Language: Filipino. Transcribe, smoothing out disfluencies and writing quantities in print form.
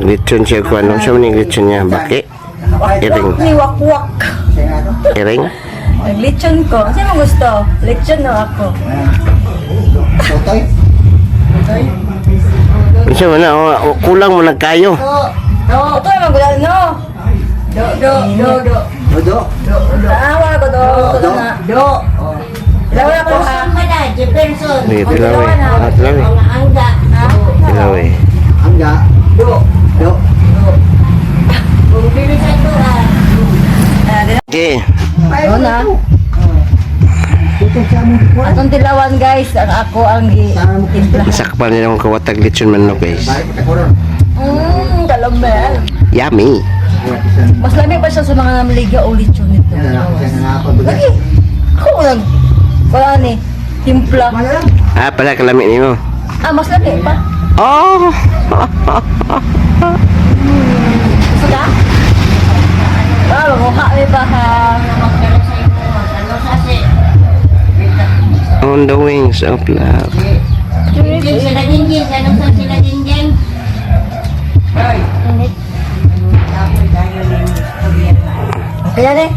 Lechon siya ko. Anong siya maning lechon niya? Baki? Iring. Ni wakwak. Iring? Naglechon ko. Sino mo gusto? Lechon na ako. Totoy. Siya mo na, kulang mo na kayo. Ito naman ko dahil no. Do. Dodo. Awa ko do. Do. Ilawan ako ha. Hindi, tilaw eh. Tilaw eh. Tilaw eh. Angga. Do. Okay. Ano na? Atong tilawan guys. Ang ako ang timpla. Masakpan nila akong kawatag lechon manok guys. Kalambel. Yummy. Mas lamig pa siya sa mga namaliga o lechon nito. Lagi. Ako lang. Wala ni. Timpla. Ah, pala kalamit niyo. Mas lamig pa. Oh! Gusto ka? Makuha may pa ha. On the wings of love. Kaya ne?